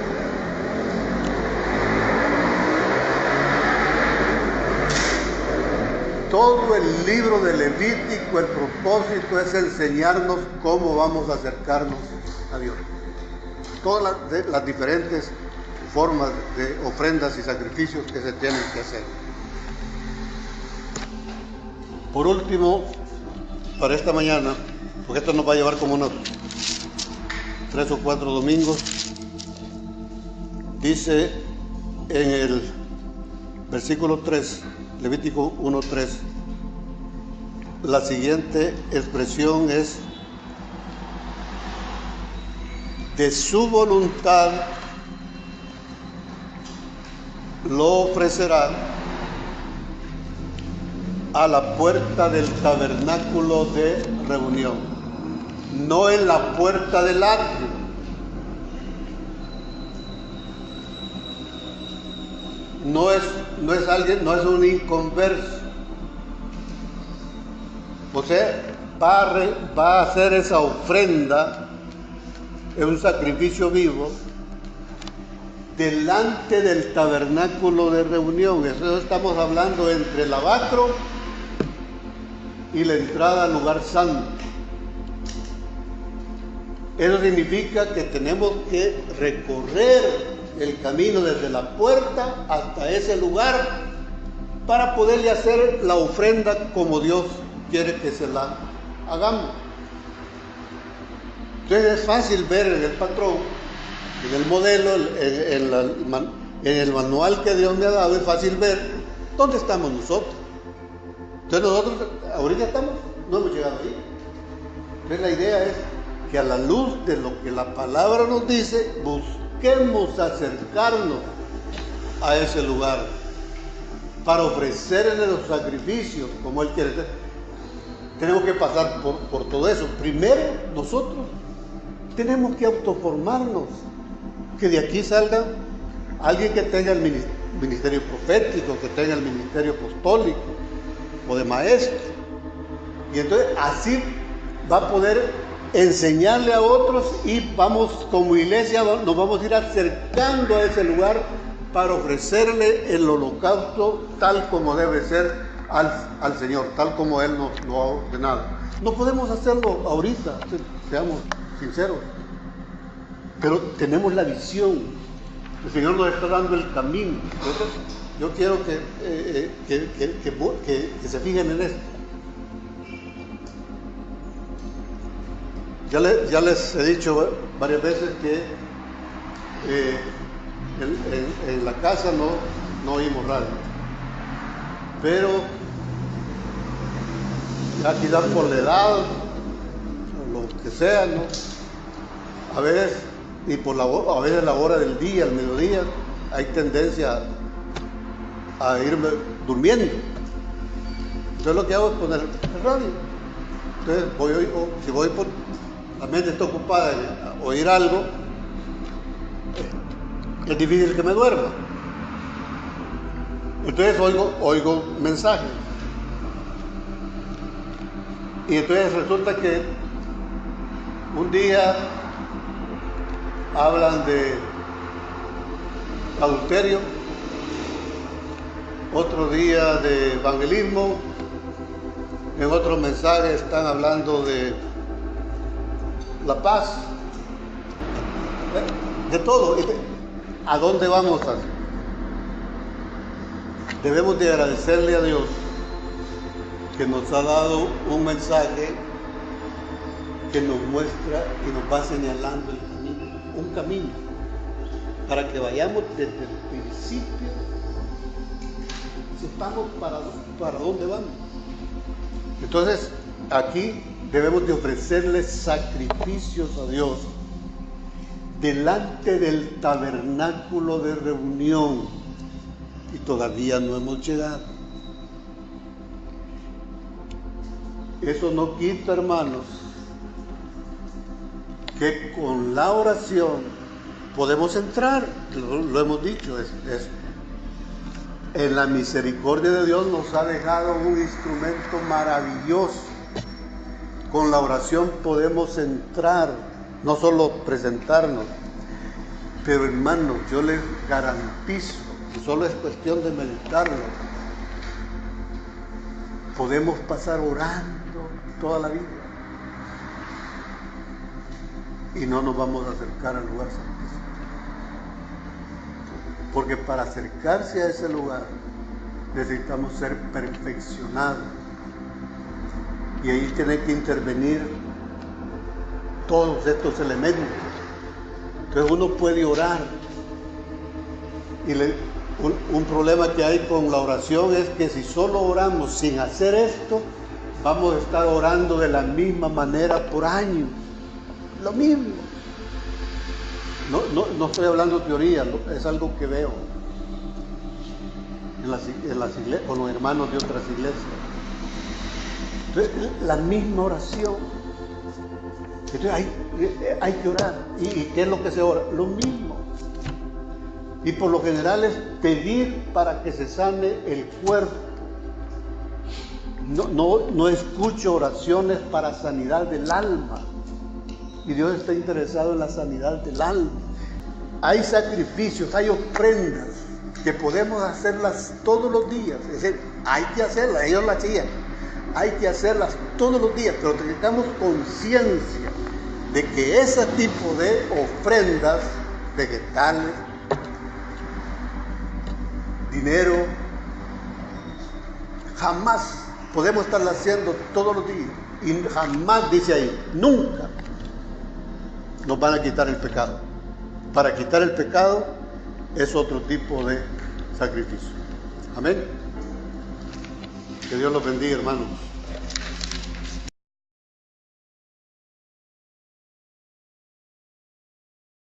Todo el libro de Levítico, el propósito es enseñarnos cómo vamos a acercarnos a Dios. Todas las diferentes formas de ofrendas y sacrificios que se tienen que hacer. Por último, para esta mañana, porque esto nos va a llevar como unos 3 o 4 domingos, dice en el versículo 3, Levítico 1:3, la siguiente expresión es: de su voluntad lo ofrecerá a la puerta del tabernáculo de reunión, no en la puerta del atrio. No es un inconverso. O sea, va a hacer esa ofrenda en un sacrificio vivo delante del tabernáculo de reunión. Eso estamos hablando entre el lavacro y la entrada al lugar santo. Eso significa que tenemos que recorrer el camino desde la puerta hasta ese lugar para poderle hacer la ofrenda como Dios quiere que se la hagamos. Entonces es fácil ver en el patrón, en el modelo, en el manual que Dios me ha dado, es fácil ver dónde estamos nosotros. Entonces nosotros ahorita no hemos llegado ahí. Entonces la idea es que a la luz de lo que la palabra nos dice, busquemos acercarnos a ese lugar para ofrecerle los sacrificios como Él quiere. Tenemos que pasar por todo eso. Primero, nosotros tenemos que autoformarnos, que de aquí salga alguien que tenga el ministerio profético, que tenga el ministerio apostólico o de maestro. Y entonces así va a poder enseñarle a otros y vamos como iglesia, nos vamos a ir acercando a ese lugar para ofrecerle el holocausto tal como debe ser al Señor, tal como Él nos lo ha ordenado. No podemos hacerlo ahorita, seamos sinceros, pero tenemos la visión. El Señor nos está dando el camino. Entonces, yo quiero que se fijen en esto. Ya les he dicho varias veces que en la casa no oímos radio, pero ya quizás por la edad, o lo que sea, ¿no? A veces, y a veces la hora del día, el mediodía, hay tendencia a irme durmiendo. Entonces lo que hago es poner el radio. Entonces si voy por la mente está ocupada en oír algo, es difícil que me duerma. Entonces oigo mensajes. Y entonces resulta que un día hablan de adulterio, otro día de evangelismo, en otros mensajes están hablando de la paz, de todo. ¿A dónde vamos a hacer? Debemos de agradecerle a Dios que nos ha dado un mensaje que nos muestra y nos va señalando el camino, un camino, para que vayamos desde el principio, sepamos para dónde vamos. Entonces, aquí debemos de ofrecerle sacrificios a Dios delante del tabernáculo de reunión, y todavía no hemos llegado. Eso no quita, hermanos, que con la oración podemos entrar. Lo hemos dicho, en la misericordia de Dios nos ha dejado un instrumento maravilloso. Con la oración podemos entrar, no solo presentarnos, pero hermanos, yo les garantizo, solo es cuestión de meditarlo, podemos pasar orando toda la vida y no nos vamos a acercar al lugar santísimo, porque para acercarse a ese lugar necesitamos ser perfeccionados, y ahí tiene que intervenir todos estos elementos. Entonces uno puede orar, y un problema que hay con la oración es que si solo oramos sin hacer esto, vamos a estar orando de la misma manera por años, lo mismo. No estoy hablando teoría, es algo que veo en las iglesias, con los hermanos de otras iglesias. Entonces, la misma oración. Entonces hay que orar. ¿Y qué es lo que se ora? Lo mismo. Y por lo general es pedir para que se sane el cuerpo. No escucho oraciones para sanidad del alma. Y Dios está interesado en la sanidad del alma. Hay sacrificios, hay ofrendas que podemos hacerlas todos los días. Es decir, hay que hacerlas, ellos las hacían. Hay que hacerlas todos los días, pero tengamos conciencia de que ese tipo de ofrendas vegetales, dinero, jamás podemos estarla haciendo todos los días, y jamás, dice ahí, nunca nos van a quitar el pecado. Para quitar el pecado es otro tipo de sacrificio. Amén. Que Dios los bendiga, hermanos.